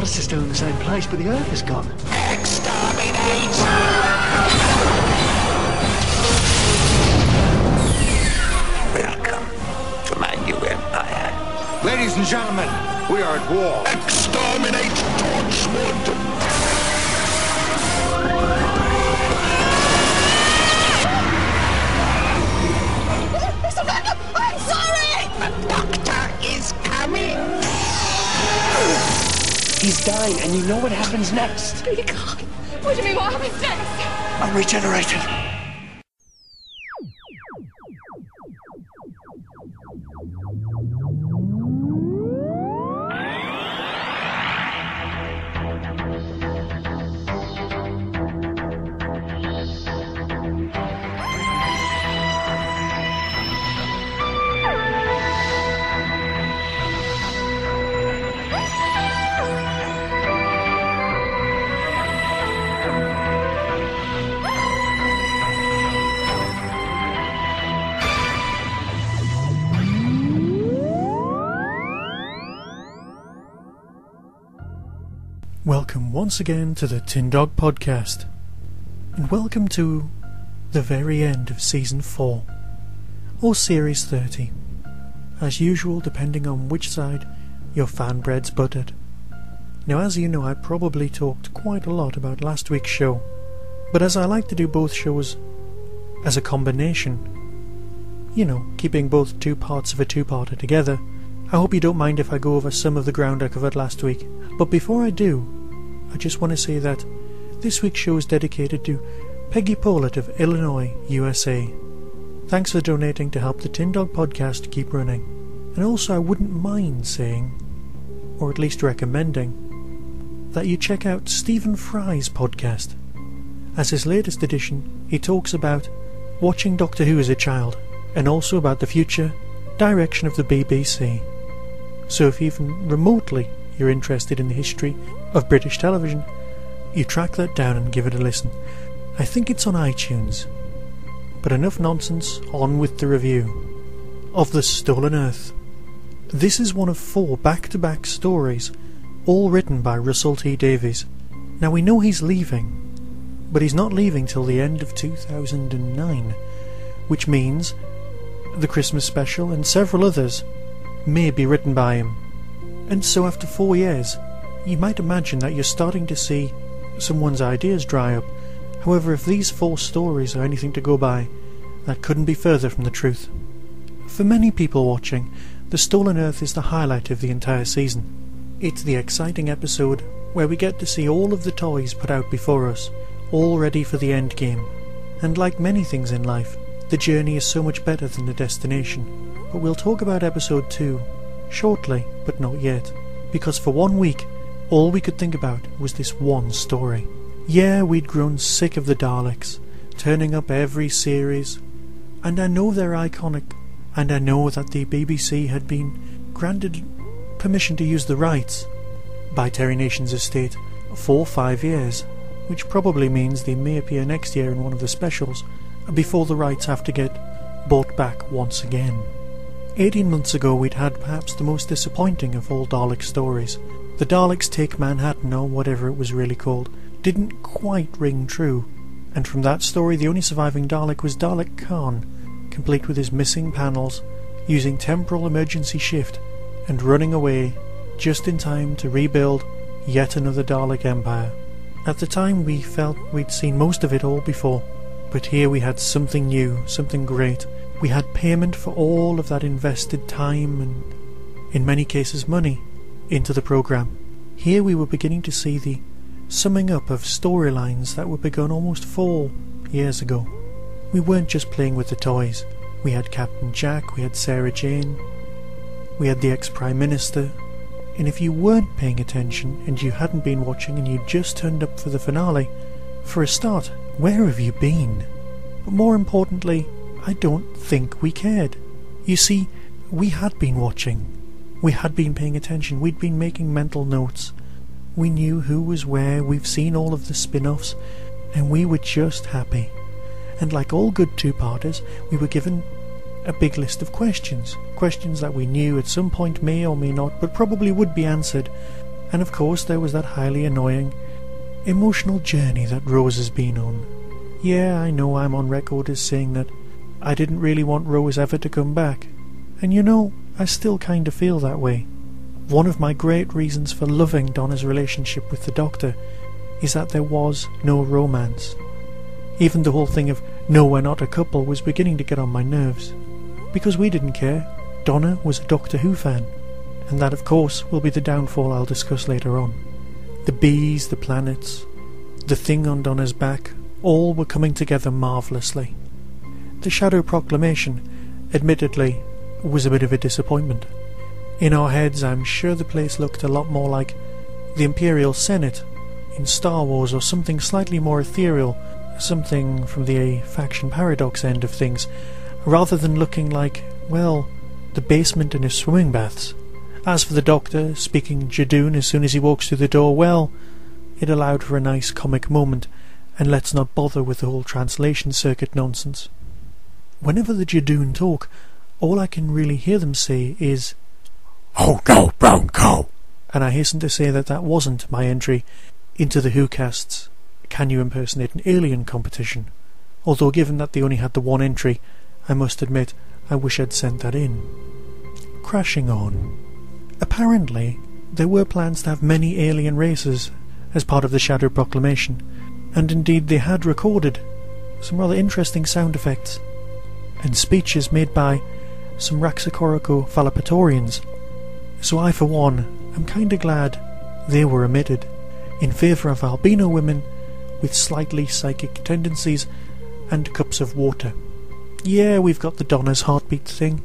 TARDIS is still in the same place, but the Earth is gone. Exterminate! Welcome to my new empire. Ladies and gentlemen, we are at war. Exterminate Torchwood! I'm sorry! The Doctor is coming! He's dying, and you know what happens next. But you can't. What do you mean, what happens next? I'm regenerated. Welcome once again to the Tin Dog Podcast, and welcome to the very end of Season 4, or Series 30, as usual depending on which side your fan bread's buttered. Now, as you know, I probably talked quite a lot about last week's show, but as I like to do both shows as a combination, you know, keeping both two parts of a two-parter together, I hope you don't mind if I go over some of the ground I covered last week. But before I do, I just want to say that this week's show is dedicated to Peggy Pollett of Illinois, USA. Thanks for donating to help the Tin Dog Podcast keep running. And also I wouldn't mind saying, or at least recommending, that you check out Stephen Fry's podcast. As his latest edition, he talks about watching Doctor Who as a child, and also about the future direction of the BBC. So if even remotely you're interested in the history of British television, you track that down and give it a listen. I think it's on iTunes. But enough nonsense, on with the review of The Stolen Earth. This is one of 4 back-to-back stories, all written by Russell T Davies. Now we know he's leaving, but he's not leaving till the end of 2009, which means the Christmas special and several others may be written by him. And so after 4 years, you might imagine that you're starting to see someone's ideas dry up. However, if these 4 stories are anything to go by, that couldn't be further from the truth. For many people watching, The Stolen Earth is the highlight of the entire season. It's the exciting episode where we get to see all of the toys put out before us, all ready for the end game. And like many things in life, the journey is so much better than the destination. But we'll talk about episode 2 shortly, but not yet, because for 1 week all we could think about was this one story. Yeah, we'd grown sick of the Daleks turning up every series, and I know they're iconic, and I know that the BBC had been granted permission to use the rights by Terry Nation's estate for 5 years, which probably means they may appear next year in one of the specials before the rights have to get bought back once again. 18 months ago we'd had perhaps the most disappointing of all Dalek stories. The Daleks Take Manhattan, or whatever it was really called, didn't quite ring true, and from that story the only surviving Dalek was Dalek Khan, complete with his missing panels, using temporal emergency shift and running away just in time to rebuild yet another Dalek empire. At the time we felt we'd seen most of it all before, but here we had something new, something great. We had payment for all of that invested time and, in many cases, money into the programme. Here we were beginning to see the summing up of storylines that were begun almost 4 years ago. We weren't just playing with the toys. We had Captain Jack, we had Sarah Jane, we had the ex-Prime Minister, and if you weren't paying attention and you hadn't been watching and you just turned up for the finale, for a start, where have you been? But more importantly, I don't think we cared. You see, we had been watching. We had been paying attention. We'd been making mental notes. We knew who was where. We've seen all of the spin-offs, and we were just happy. And like all good two-parters, we were given a big list of questions. Questions that we knew at some point may or may not, but probably would be answered. And of course there was that highly annoying, emotional journey that Rose has been on. Yeah, I know I'm on record as saying that I didn't really want Rose ever to come back. And you know, I still kind of feel that way. One of my great reasons for loving Donna's relationship with the Doctor is that there was no romance. Even the whole thing of, no, we're not a couple, was beginning to get on my nerves. Because we didn't care. Donna was a Doctor Who fan. And that, of course, will be the downfall I'll discuss later on. The bees, the planets, the thing on Donna's back, all were coming together marvellously. The Shadow Proclamation, admittedly, was a bit of a disappointment. In our heads, I'm sure the place looked a lot more like the Imperial Senate in Star Wars, or something slightly more ethereal, something from the faction paradox end of things, rather than looking like, well, the basement and his swimming baths. As for the Doctor speaking Jadoon as soon as he walks through the door, well, it allowed for a nice comic moment, and let's not bother with the whole translation circuit nonsense. Whenever the Jadoon talk, all I can really hear them say is, "Oh no, brown cow!" And I hasten to say that that wasn't my entry into the WhoCast's Can You Impersonate an Alien competition, although given that they only had the one entry, I must admit I wish I'd sent that in. Crashing on. Apparently, there were plans to have many alien races as part of the Shadow Proclamation, and indeed they had recorded some rather interesting sound effects and speeches made by some Raxacorico Phalapatorians, so I for one am kinda glad they were omitted, in favour of albino women with slightly psychic tendencies and cups of water. Yeah, we've got the Donna's heartbeat thing,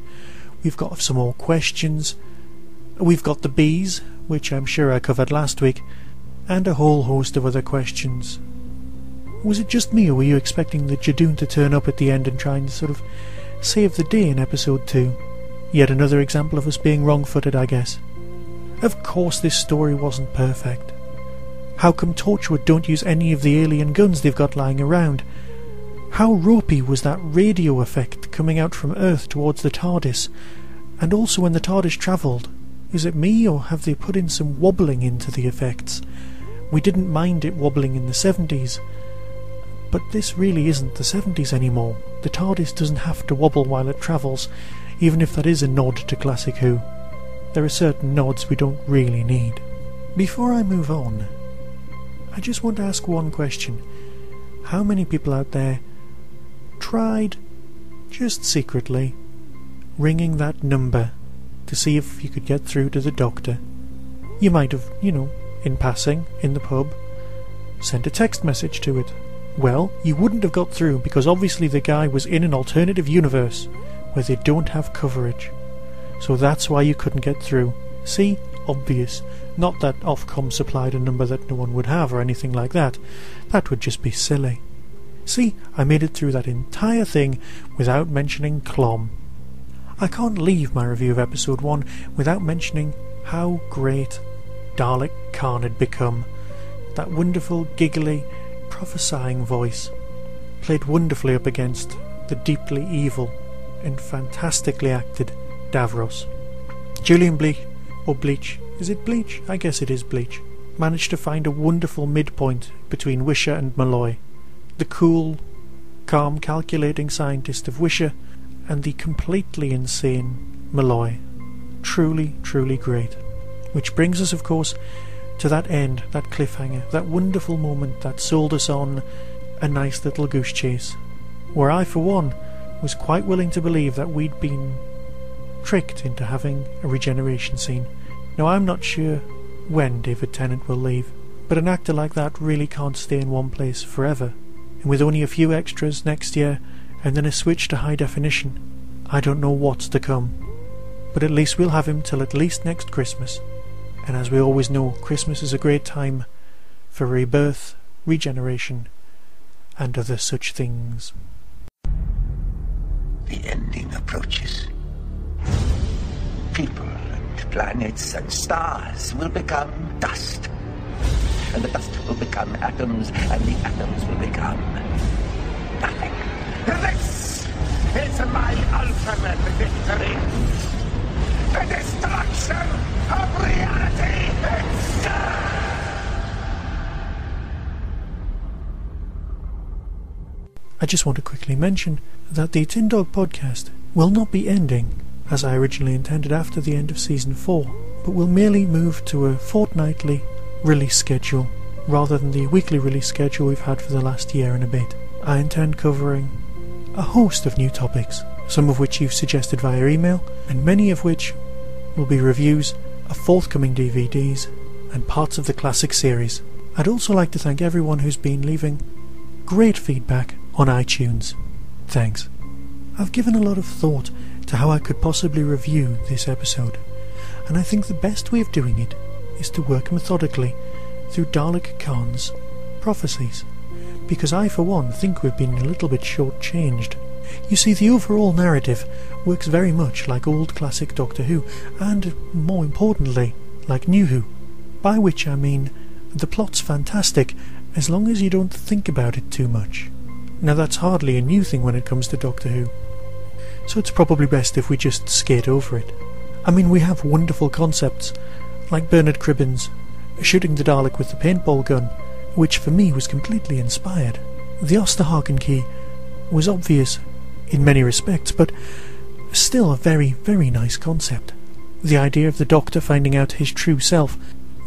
we've got some more questions, we've got the bees, which I'm sure I covered last week, and a whole host of other questions. Was it just me, or were you expecting the Jadoon to turn up at the end and try and sort of save the day in episode 2? Yet another example of us being wrong-footed, I guess. Of course this story wasn't perfect. How come Torchwood don't use any of the alien guns they've got lying around? How ropey was that radio effect coming out from Earth towards the TARDIS? And also when the TARDIS travelled, is it me, or have they put in some wobbling into the effects? We didn't mind it wobbling in the 70s, but this really isn't the 70s anymore. The TARDIS doesn't have to wobble while it travels, even if that is a nod to Classic Who. There are certain nods we don't really need. Before I move on, I just want to ask one question. How many people out there tried, just secretly, ringing that number to see if you could get through to the Doctor? You might have, in passing, in the pub, sent a text message to it. Well, you wouldn't have got through because obviously the guy was in an alternative universe where they don't have coverage. So that's why you couldn't get through. See? Obvious. Not that Ofcom supplied a number that no one would have or anything like that. That would just be silly. See, I made it through that entire thing without mentioning Clom. I can't leave my review of episode 1 without mentioning how great Dalek Khan had become. That wonderful, giggly, prophesying voice played wonderfully up against the deeply evil and fantastically acted Davros. Julian Bleach, is it Bleach? I guess it is Bleach. Managed to find a wonderful midpoint between Wisher and Malloy. The cool, calm, calculating scientist of Wisher and the completely insane Malloy. Truly, truly great. Which brings us, of course, to that end, that cliffhanger, that wonderful moment that sold us on a nice little goose chase, where I, for one, was quite willing to believe that we'd been tricked into having a regeneration scene. Now, I'm not sure when David Tennant will leave, but an actor like that really can't stay in one place forever, and with only a few extras next year and then a switch to high definition, I don't know what's to come. But at least we'll have him till at least next Christmas. And as we always know, Christmas is a great time for rebirth, regeneration, and other such things. The ending approaches. People and planets and stars will become dust. And the dust will become atoms, and the atoms will become nothing. This is my ultimate victory. The destruction of reality itself! I just want to quickly mention that the Tin Dog podcast will not be ending as I originally intended after the end of Season 4, but will merely move to a fortnightly release schedule rather than the weekly release schedule we've had for the last year and a bit. I intend covering a host of new topics, some of which you've suggested via email, and many of which will be reviews of forthcoming DVDs and parts of the classic series. I'd also like to thank everyone who's been leaving great feedback on iTunes. Thanks. I've given a lot of thought to how I could possibly review this episode, and I think the best way of doing it is to work methodically through Dalek Khan's prophecies, because I for one think we've been a little bit short-changed. You see, the overall narrative works very much like old classic Doctor Who, and more importantly, like New Who, by which I mean the plot's fantastic as long as you don't think about it too much. Now that's hardly a new thing when it comes to Doctor Who, so it's probably best if we just skate over it. I mean, we have wonderful concepts, like Bernard Cribbins shooting the Dalek with the paintball gun, which for me was completely inspired. The Osterhagen key was obvious in many respects, but still a very, very nice concept. The idea of the Doctor finding out his true self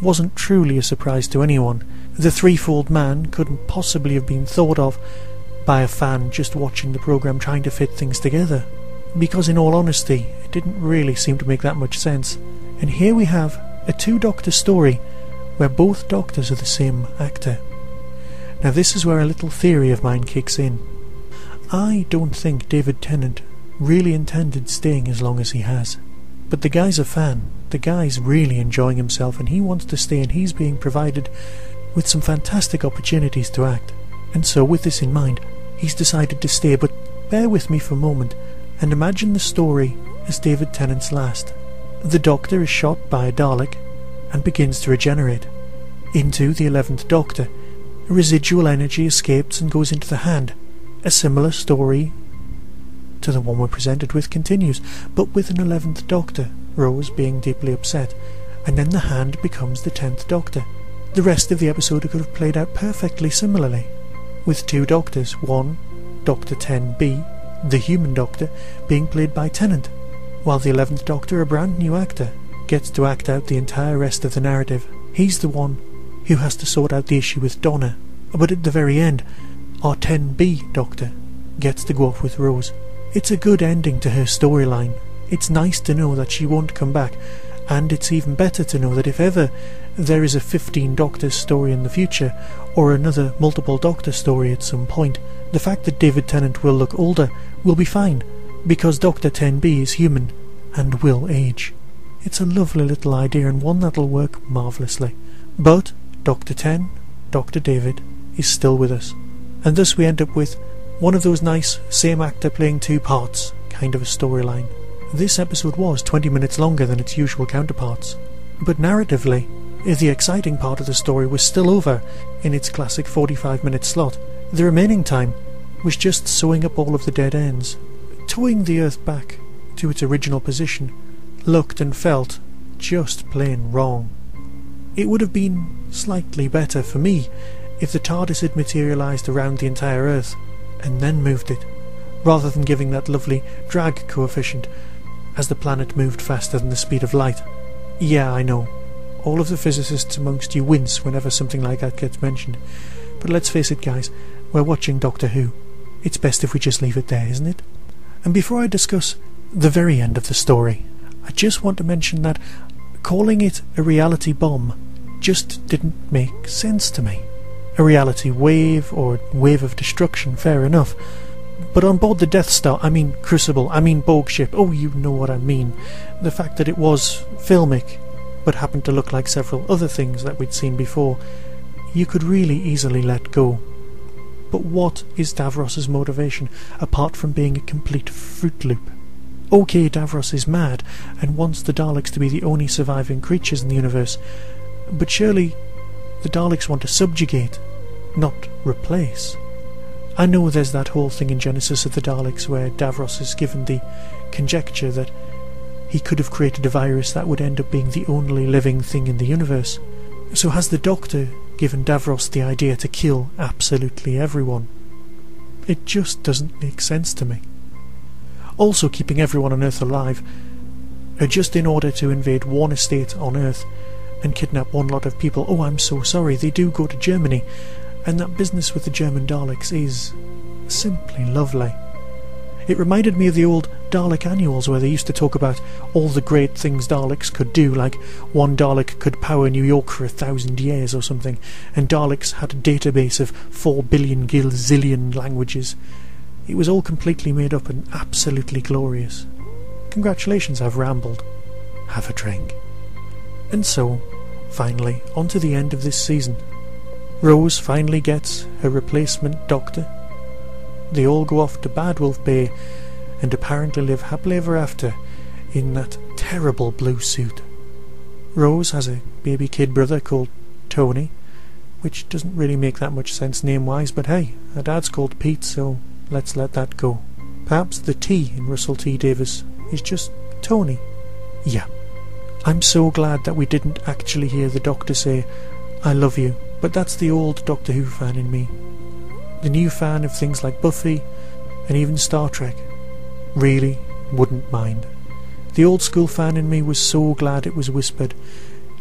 wasn't truly a surprise to anyone. The threefold man couldn't possibly have been thought of by a fan just watching the programme trying to fit things together, because in all honesty it didn't really seem to make that much sense. And here we have a two-Doctor story where both Doctors are the same actor. Now this is where a little theory of mine kicks in. I don't think David Tennant really intended staying as long as he has, but the guy's a fan, the guy's really enjoying himself and he wants to stay, and he's being provided with some fantastic opportunities to act, and so with this in mind he's decided to stay. But bear with me for a moment and imagine the story as David Tennant's last. The Doctor is shot by a Dalek and begins to regenerate into the 11th Doctor. Residual energy escapes and goes into the hand. A similar story to the one we're presented with continues, but with an 11th Doctor, Rose, being deeply upset, and then the hand becomes the 10th Doctor. The rest of the episode could have played out perfectly similarly, with two Doctors, one, Dr. 10B, the human Doctor, being played by Tennant, while the 11th Doctor, a brand new actor, gets to act out the entire rest of the narrative. He's the one who has to sort out the issue with Donna, but at the very end, our 10B Doctor gets to go off with Rose. It's a good ending to her storyline. It's nice to know that she won't come back, and it's even better to know that if ever there is a 15 Doctors story in the future, or another multiple Doctor story at some point, the fact that David Tennant will look older will be fine, because Dr. 10B is human and will age. It's a lovely little idea and one that'll work marvellously. But Dr. 10, Dr. David, is still with us, and thus we end up with one of those nice same actor playing two parts kind of a storyline. This episode was 20 minutes longer than its usual counterparts, but narratively the exciting part of the story was still over in its classic 45-minute slot. The remaining time was just sewing up all of the dead ends. Towing the Earth back to its original position looked and felt just plain wrong. It would have been slightly better for me if the TARDIS had materialised around the entire Earth and then moved it, rather than giving that lovely drag coefficient as the planet moved faster than the speed of light. Yeah, I know, all of the physicists amongst you wince whenever something like that gets mentioned, but let's face it guys, we're watching Doctor Who. It's best if we just leave it there, isn't it? And before I discuss the very end of the story, I just want to mention that calling it a reality bomb just didn't make sense to me. A reality wave, or wave of destruction, fair enough, but on board the Death Star, I mean Crucible, I mean Borg ship, oh you know what I mean, the fact that it was filmic but happened to look like several other things that we'd seen before, you could really easily let go. But what is Davros's motivation, apart from being a complete Fruit Loop? Okay, Davros is mad and wants the Daleks to be the only surviving creatures in the universe, but surely the Daleks want to subjugate, not replace. I know there's that whole thing in Genesis of the Daleks where Davros is given the conjecture that he could have created a virus that would end up being the only living thing in the universe. So has the Doctor given Davros the idea to kill absolutely everyone? It just doesn't make sense to me. Also, keeping everyone on Earth alive are just in order to invade one estate on Earth and kidnap one lot of people. Oh, I'm so sorry, they do go to Germany, and that business with the German Daleks is simply lovely. It reminded me of the old Dalek annuals where they used to talk about all the great things Daleks could do, like one Dalek could power New York for 1,000 years or something, and Daleks had a database of 4 billion gazillion languages. It was all completely made up and absolutely glorious. Congratulations, I've rambled. Have a drink. And so, finally, on to the end of this season. Rose finally gets her replacement doctor. They all go off to Bad Wolf Bay and apparently live happily ever after in that terrible blue suit. Rose has a baby kid brother called Tony, which doesn't really make that much sense name-wise, but hey, her dad's called Pete, so let's let that go. Perhaps the T in Russell T Davies is just Tony. Yeah. I'm so glad that we didn't actually hear the Doctor say, "I love you," but that's the old Doctor Who fan in me. The new fan of things like Buffy and even Star Trek really wouldn't mind. The old school fan in me was so glad it was whispered,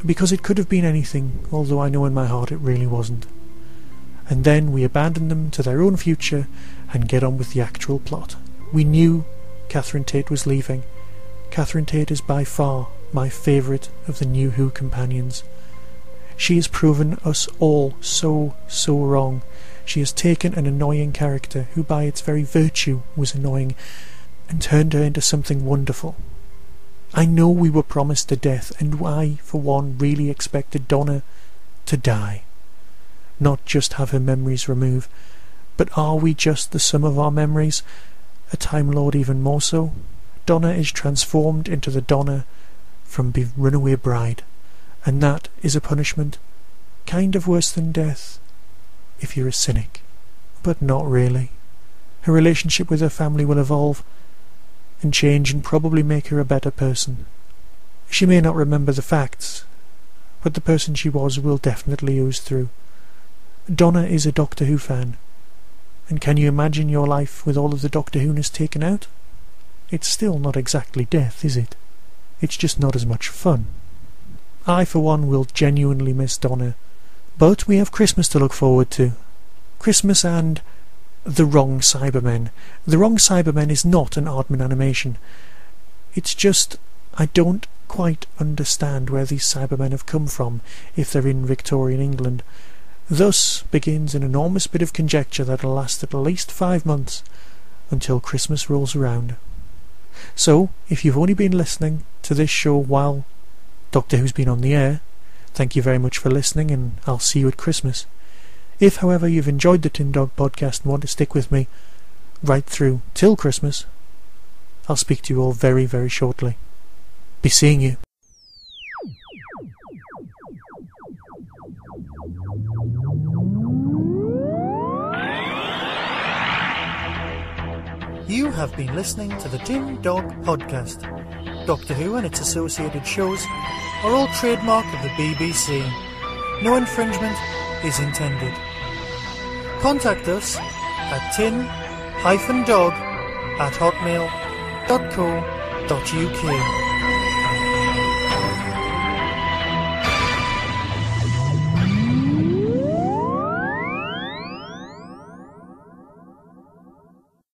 because it could have been anything, although I know in my heart it really wasn't. And then we abandon them to their own future and get on with the actual plot. We knew Catherine Tate was leaving. Catherine Tate is by far my favourite of the new Who companions. She has proven us all so wrong. She has taken an annoying character who by its very virtue was annoying and turned her into something wonderful. I know we were promised a death, and I, for one, really expected Donna to die. Not just have her memories removed, but are we just the sum of our memories? A Time Lord even more so? Donna is transformed into the Donna from the Runaway Bride, and that is a punishment kind of worse than death, if you're a cynic, but not really. Her relationship with her family will evolve and change and probably make her a better person. She may not remember the facts, but the person she was will definitely ooze through. Donna is a Doctor Who fan, and can you imagine your life with all of the Doctor Who-ness taken out? It's still not exactly death, is it? It's just not as much fun. I, for one, will genuinely miss Donna, but we have Christmas to look forward to. Christmas and The Wrong Cybermen. The Wrong Cybermen is not an Aardman animation. It's just I don't quite understand where these Cybermen have come from if they're in Victorian England. Thus begins an enormous bit of conjecture that'll last at least 5 months until Christmas rolls around. So, if you've only been listening to this show while Doctor Who's been on the air, thank you very much for listening, and I'll see you at Christmas. If, however, you've enjoyed the Tin Dog podcast and want to stick with me right through till Christmas, I'll speak to you all very, very shortly. Be seeing you. You have been listening to the Tin Dog podcast. Doctor Who and its associated shows are all trademark of the BBC. No infringement is intended. Contact us at tin-dog@hotmail.co.uk.